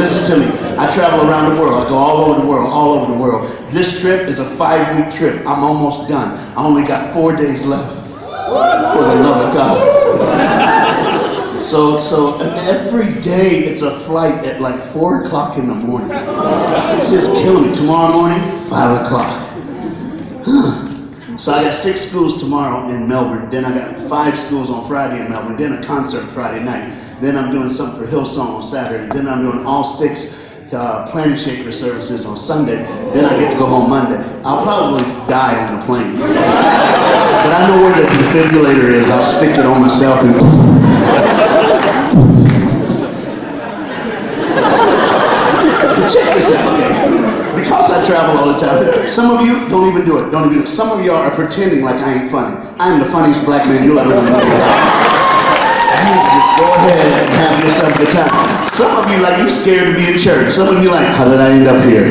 listen to me. I travel around the world. I go all over the world, all over the world. This trip is a 5-week trip. I'm almost done. I only got 4 days left. For the love of God. So every day it's a flight at like 4 o'clock in the morning. It's just killing me. Tomorrow morning, 5 o'clock. So I got 6 schools tomorrow in Melbourne. Then I got 5 schools on Friday in Melbourne. Then a concert Friday night. Then I'm doing something for Hillsong on Saturday. Then I'm doing all 6 Planet Shaker services on Sunday. Then I get to go home Monday. I'll probably die on the plane. But I know where the defibrillator is. I'll stick it on myself and... Check this out, okay? Because I travel all the time, some of you don't even do it. Don't even do it. Some of y'all are pretending like I ain't funny. I am the funniest black man you'll ever meet in your life. You just go ahead and have yourself a good time. Some of you like you scared to be in church. Some of you like, how did I end up here?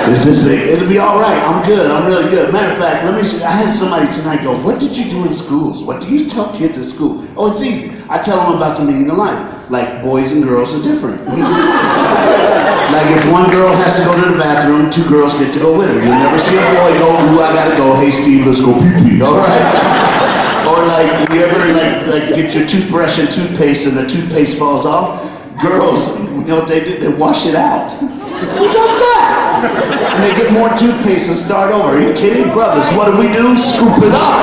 It'll be all right. I'm good. I'm really good. Matter of fact, let me see. I had somebody tonight go, what did you do in schools? What do you tell kids at school? Oh, it's easy. I tell them about the meaning of life. Like boys and girls are different. Like if one girl has to go to the bathroom, 2 girls get to go with her. You'll never see a boy go, ooh, I gotta go. Hey, Steve, let's go pee-pee. All right? Or like, you ever like get your toothbrush and toothpaste and the toothpaste falls off? Girls, you know what they do? They wash it out. Who does that? And they get more toothpaste and start over. Are you kidding? Brothers, what do? Scoop it up.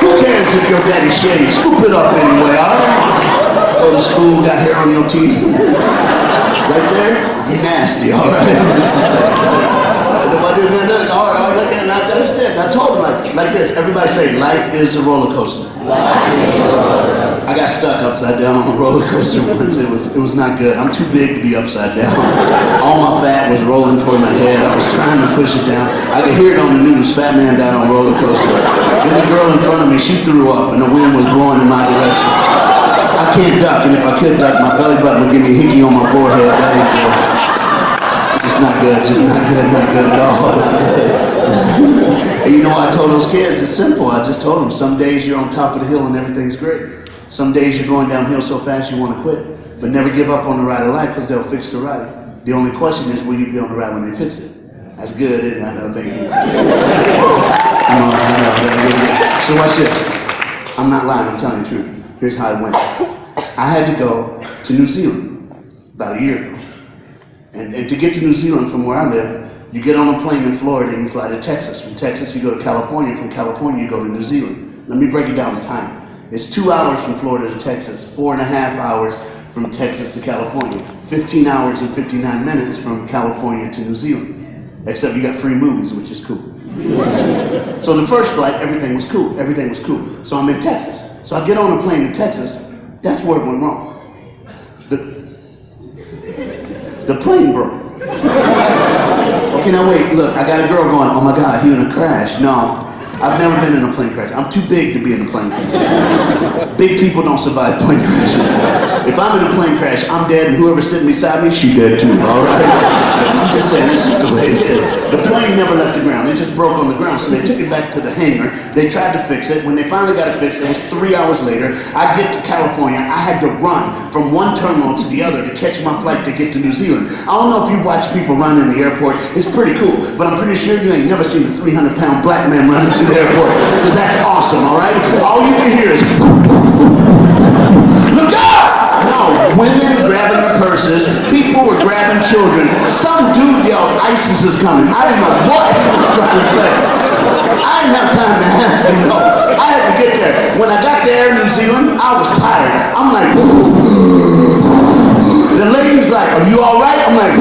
Who cares if your daddy shaves? Scoop it up anyway, all right? Go to school, got hair on your teeth. Right there, you nasty, all right? All right, look at that. That's it. I told them like this. Everybody say, life is a roller coaster. I got stuck upside down on a roller coaster once. It was not good. I'm too big to be upside down. All my fat was rolling toward my head. I was trying to push it down. I could hear it on the news. Fat man died on a roller coaster. Then the girl in front of me, she threw up, and the wind was blowing in my direction. I can't duck, and if I could duck, my belly button would give me a hickey on my forehead. That ain't good. Just not good, not good at all, not good. And you know what I told those kids? It's simple. I just told them, some days you're on top of the hill and everything's great. Some days you're going downhill so fast you want to quit. But never give up on the ride of life because they'll fix the ride. The only question is, will you be on the ride when they fix it? That's good, isn't it? I know, thank you. I know. So watch this. I'm not lying, I'm telling the truth. Here's how it went. I had to go to New Zealand about a year ago. And to get to New Zealand from where I live, you get on a plane in Florida and you fly to Texas. From Texas, you go to California. From California, you go to New Zealand. Let me break it down in time. It's 2 hours from Florida to Texas, 4.5 hours from Texas to California, 15 hours and 59 minutes from California to New Zealand. Except you got free movies, which is cool. So the first flight, everything was cool. So I'm in Texas. So I get on a plane in Texas. That's where it went wrong. The plane broke. Okay, now wait, look, I got a girl going, oh my God, he in a crash. No, I've never been in a plane crash. I'm too big to be in a plane crash. Big people don't survive plane crashes. If I'm in a plane crash, I'm dead, and whoever's sitting beside me, she dead too, all right? I'm just saying, this is the way it is. The plane never left the ground. It just broke on the ground, so they took it back to the hangar. They tried to fix it. When they finally got it fixed, it was 3 hours later. I get to California. I had to run from one terminal to the other to catch my flight to get to New Zealand. I don't know if you've watched people run in the airport. It's pretty cool, but I'm pretty sure you ain't never seen a 300-pound black man running through the airport, because that's awesome, all right? All you can hear is, look out! No, women grabbing their purses, people were grabbing children. Some dude yelled, ISIS is coming. I didn't know what he was trying to say. I didn't have time to ask him, no. I had to get there. When I got there in New Zealand, I was tired. I'm like, the lady's like, are you all right? I'm like,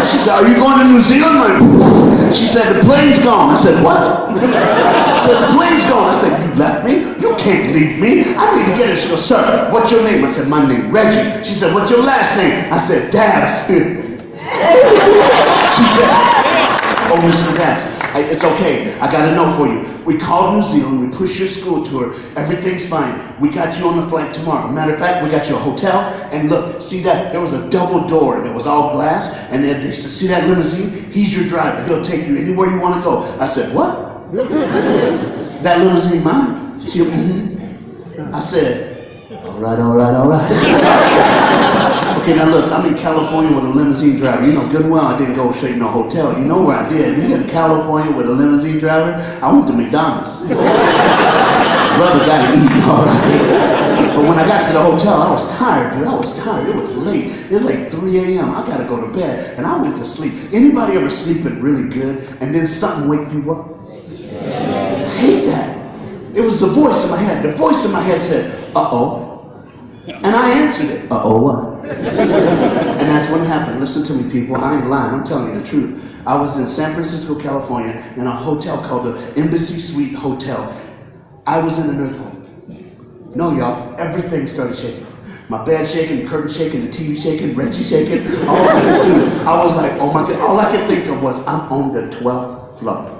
she said, are you going to New Zealand? I'm like, she said, the plane's gone. I said, what? She said, the plane's gone. I said, you left me? You can't leave me. I need to get her. She goes, sir, what's your name? I said, my name, Reggie. She said, what's your last name? I said, Dabbs. She said, oh, Mr. Dabbs, it's okay. I got a note for you. We called New Zealand. We pushed your school tour. Everything's fine. We got you on the flight tomorrow. Matter of fact, we got you a hotel. And look, see that? There was a double door, and it was all glass. And they said, see that limousine? He's your driver. He'll take you anywhere you want to go. I said, what? That limousine mine? She, I said, all right. Okay, now look, I'm in California with a limousine driver. You know good and well I didn't go straight to no hotel. You know where I did. You in California with a limousine driver? I went to McDonald's. Brother got to eat, all right? But when I got to the hotel, I was tired, dude. I was tired. It was late. It was like 3 a.m. I got to go to bed. And I went to sleep. Anybody ever sleeping really good and then something wake you up? I hate that. It was the voice in my head. The voice in my head said, uh-oh. And I answered it, uh-oh what? And that's what happened. Listen to me, people. I ain't lying. I'm telling you the truth. I was in San Francisco, California, in a hotel called the Embassy Suite Hotel. I was in an earthquake. No, y'all, everything started shaking. My bed shaking, the curtain shaking, the TV shaking, Reggie shaking. All I could do, I was like, oh my God. All I could think of was, I'm on the 12th floor.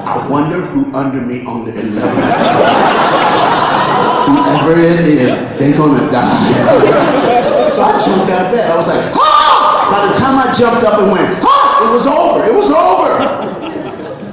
I wonder who under me on the 11th floor. Whoever it is, they're gonna die. So I jumped out of bed. I was like, ah! By the time I jumped up and went, ah! It was over. It was over.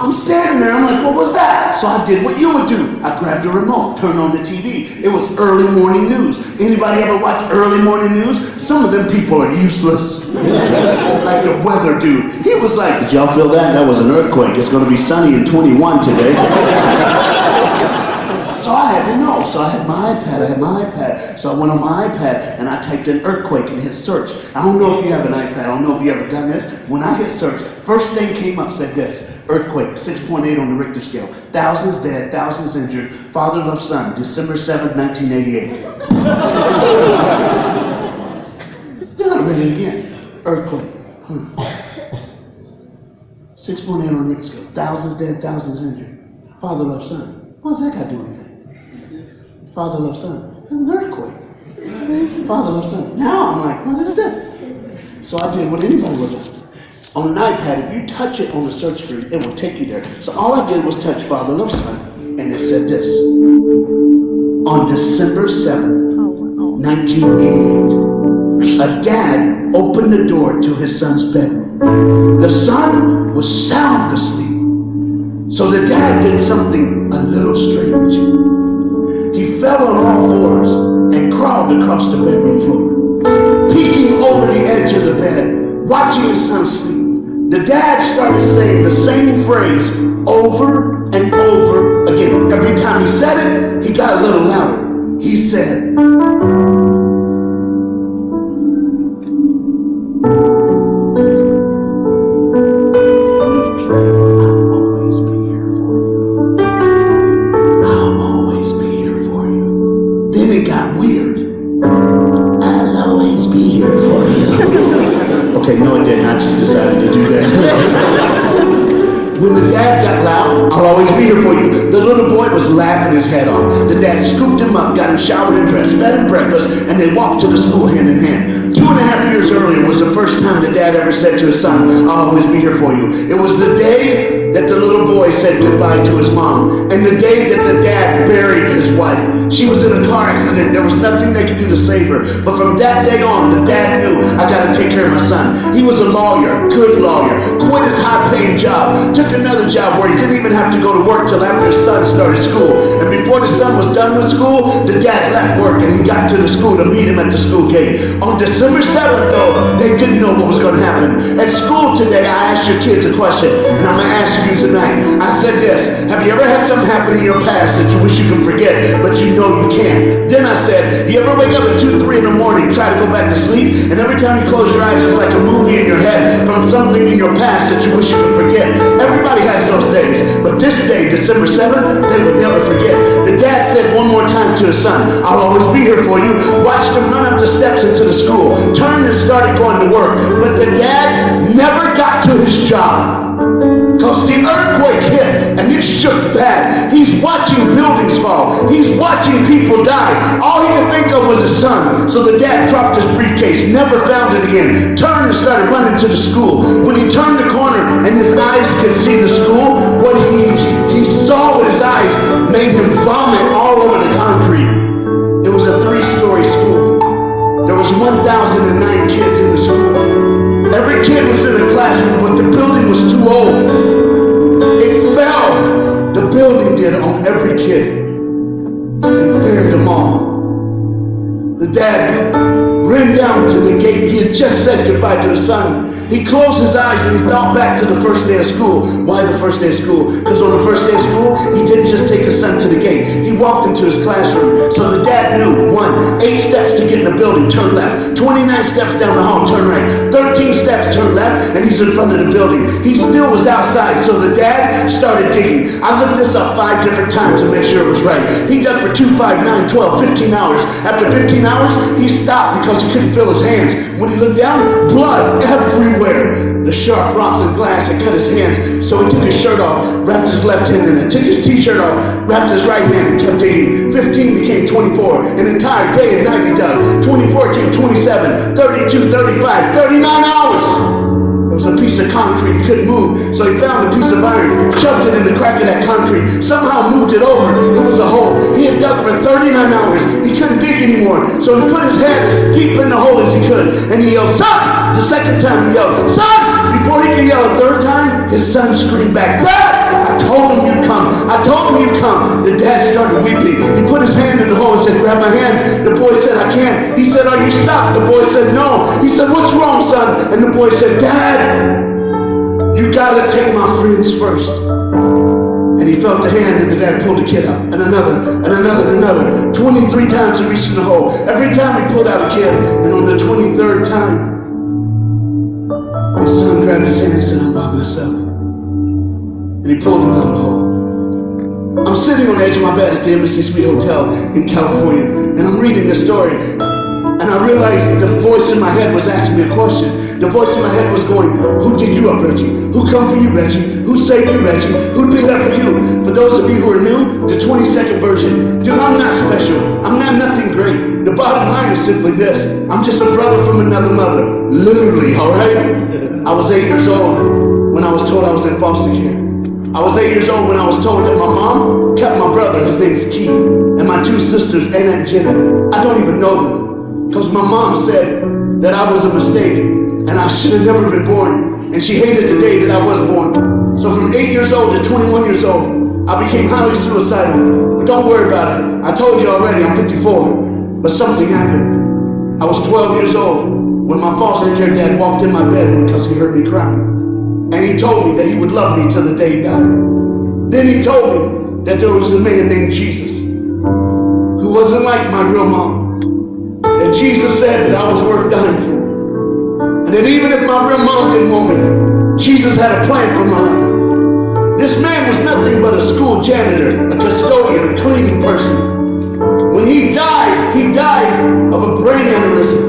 I'm standing there. I'm like, what was that? So I did what you would do. I grabbed the remote, turned on the TV. It was early morning news. Anybody ever watch early morning news? Some of them people are useless. Like the weather dude. He was like, did y'all feel that? That was an earthquake. It's going to be sunny and 21 today. So I had to know. So I had my iPad. So I went on my iPad and I typed in earthquake and hit search. I don't know if you have an iPad. I don't know if you ever done this. When I hit search, first thing came up said this: earthquake, 6.8 on the Richter scale. Thousands dead, thousands injured. Father loved son, December 7th, 1988. Still I read it again. Earthquake. 6.8 on the Richter scale. Thousands dead, thousands injured. Father loved son. What's that got to do with anything? Father loved son. It's an earthquake. Father loved son. Now I'm like, what is this? So I did what anybody would do. On an iPad, if you touch it on the search screen, it will take you there. So all I did was touch Father loved son, and it said this: on December 7th, 1988, a dad opened the door to his son's bedroom. The son was sound asleep. So the dad did something a little strange. He fell on all fours and crawled across the bedroom floor. Peeking over the edge of the bed, watching his son sleep, the dad started saying the same phrase over and over again. Every time he said it, he got a little louder. He said, no, it didn't. I just decided to do that. When the dad got loud, I'll always be here for you, the little boy was laughing his head off. The dad scooped him up, got him showered and dressed, fed him breakfast, and they walked to the school hand in hand. 2.5 years earlier was the first time the dad ever said to his son, I'll always be here for you. It was the day that the little boy said goodbye to his mom, and the day that the dad buried his wife. She was in a car accident. There was nothing they could do to save her. But from that day on, the dad knew, I gotta take care of my son. He was a lawyer, good lawyer, quit his high-paying job, took another job where he didn't even have to go to work till after his son started school. And before the son was done with school, the dad left work and he got to the school to meet him at the school gate. On December 7th, though, they didn't know what was gonna happen. At school today, I asked your kids a question, and I'm gonna ask you tonight. I said this: have you ever had something happen in your past that you wish you can forget, but you know you can't? Then I said, you ever wake up at 2, 3 in the morning, try to go back to sleep, and every time you close your eyes, it's like a movie in your head from something in your past that you wish you could forget? Everybody has those days, but this day, December 7th, they would never forget. The dad said one more time to his son, I'll always be here for you. Watched him run up the steps into the school, turned and started going to work, but the dad never got to his job. Because the earthquake hit and it shook bad. He's watching buildings fall. He's watching people die. All he could think of was his son. So the dad dropped his briefcase, never found it again, turned and started running to the school. When he turned the corner and his eyes could see the school, what he saw with his eyes made him vomit all over the concrete. It was a 3-story school. There was 1,009 kids in the school. Every kid was in a classroom, but the building was too old. It fell, the building did, on every kid and buried them all. The dad ran down to the gate. He had just said goodbye to his son. He closed his eyes and he thought back to the first day of school. Why the first day of school? Because on the first day of school, he didn't just take his son to the gate. He walked into his classroom. So the dad knew, 1, 8 steps to get in the building, turn left. 29 steps down the hall, turn right. 13 steps, turn left, and he's in front of the building. He still was outside, so the dad started digging. I looked this up 5 different times to make sure it was right. He dug for 2, 5, 9, 12, 15 hours. After 15 hours, he stopped because he couldn't feel his hands. When he looked down, blood everywhere. The sharp rocks and glass had cut his hands, so he took his shirt off, wrapped his left hand in it, took his t-shirt off, wrapped his right hand, and kept digging. 15 became 24, an entire day and night he dug. 24 became 27, 32, 35, 39 hours. It was a piece of concrete. He couldn't move, so he found a piece of iron, shoved it in the crack of that concrete, somehow moved it over. It was a hole. He had dug for 39 hours. He couldn't dig anymore, so he put his head as deep in the hole as he could, and he yelled, "Son!" The second time he yelled, "Son!" Before he could yell a third time, his son screamed back, "Dad! I told him you'd come. I told him you'd come." The dad started weeping. He put his hand in the hole and said, "Grab my hand." The boy said, "I can't." He said, "Are you stuck?" The boy said, "No." He said, "What's wrong, son?" And the boy said, "Dad, you gotta take my friends first." And he felt the hand, and the dad pulled the kid out, and another, and another, and another. 23 times he reached in the hole. Every time he pulled out a kid, and on the 23rd time, his son grabbed his hand and said, "I'm by myself." And he pulled him out of the hole. I'm sitting on the edge of my bed at the Embassy Suite Hotel in California, and I'm reading this story, and I realized the voice in my head was asking me a question. The voice in my head was going, "Who did you up, Reggie? Who come for you, Reggie? Who saved you, Reggie? Who'd be there for you?" For those of you who are new, the 22nd version, dude, I'm not special. I'm not nothing great. The bottom line is simply this: I'm just a brother from another mother. Literally, all right? I was 8 years old when I was told I was in foster care. I was 8 years old when I was told that my mom kept my brother, his name is Keith, and my 2 sisters, Anna and Jenna. I don't even know them, because my mom said that I was a mistake, and I should have never been born, and she hated the day that I was born. So from 8 years old to 21 years old, I became highly suicidal. But don't worry about it. I told you already, I'm 54, but something happened. I was 12 years old when my foster care dad walked in my bedroom because he heard me crying. And he told me that he would love me till the day he died. Then he told me that there was a man named Jesus who wasn't like my real mom. That Jesus said that I was worth dying for. And that even if my real mom didn't want me, Jesus had a plan for my life. This man was nothing but a school janitor, a custodian, a cleaning person. When he died of a brain aneurysm.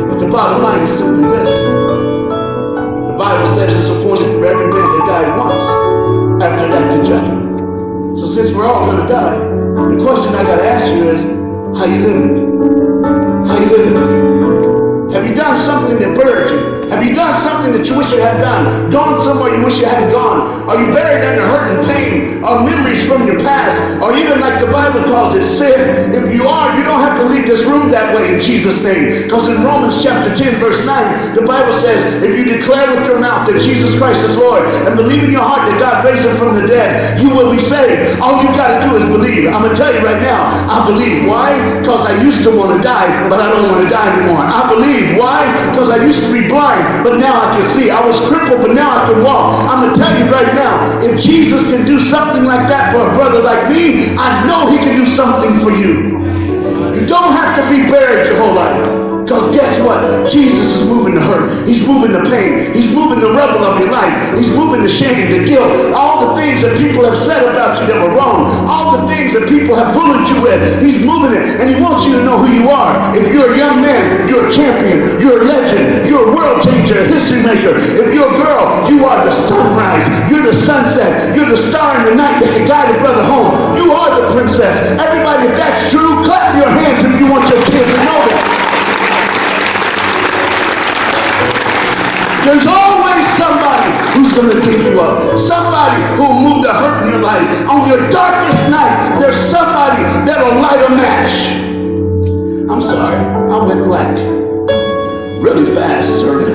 But the bottom line is simply this. The Bible says it's appointed for every man to die once, after that the judgment. So since we're all going to die, the question I got to ask you is, how you living? How you living? Have you done something that burdened you? Have you done something that you wish you had done? Gone somewhere you wish you hadn't gone? Are you buried under hurt and pain? Or memories from your past? Or even like the Bible calls it, sin? If you are, you don't have to leave this room that way in Jesus' name. Because in Romans chapter 10 verse 9, the Bible says, if you declare with your mouth that Jesus Christ is Lord and believe in your heart that God raised him from the dead, you will be saved. All you got to do is believe. I'm going to tell you right now, I believe. Why? Because I used to want to die, but I don't want to die anymore. I believe. Why? Because I used to be blind, but now I can see. I was crippled, but now I can walk. I'm going to tell you right now, if Jesus can do something like that for a brother like me, I know he can do something for you. You don't have to be buried your whole life. Because guess what? Jesus is moving the hurt. He's moving the pain. He's moving the rubble of your life. He's moving the shame, the guilt, all the things that people have said about you that were wrong, all the things that people have bullied you with. He's moving it, and he wants you to know who you are. If you're a young man, you're a champion, you're a legend, you're a world changer, a history maker. If you're a girl, you are the sunrise, you're the sunset, you're the star in the night that can guide a brother home. You are the princess. Everybody, if that's true, clap your hands if you want your kids to know that. There's always somebody who's going to pick you up. Somebody who will move the hurt in your life. On your darkest night, there's somebody that'll light a match. I'm sorry, I went black. Really fast, sir.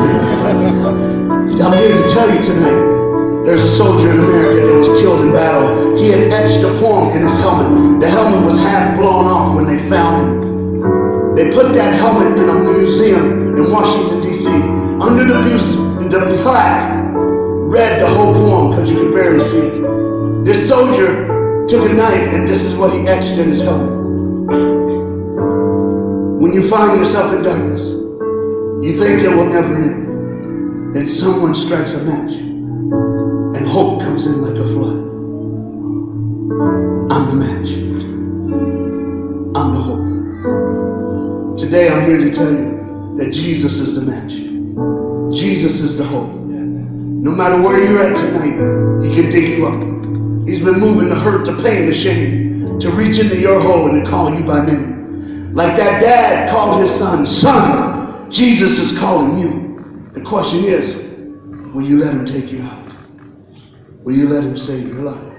I'm here to tell you tonight, there's a soldier in America that was killed in battle. He had etched a poem in his helmet. The helmet was half blown off when they found him. They put that helmet in a museum in Washington, D.C. Under the plaque read the whole poem because you could barely see it. This soldier took a knife and this is what he etched in his helmet. When you find yourself in darkness, you think it will never end. Then someone strikes a match and hope comes in like a flood. I'm the match. I'm the hope. Today I'm here to tell you that Jesus is the match. Jesus is the hope. No matter where you're at tonight, he can dig you up. He's been moving the hurt, the pain, the shame to reach into your hole and to call you by name. Like that dad called his son, son, Jesus is calling you. The question is, will you let him take you out? Will you let him save your life?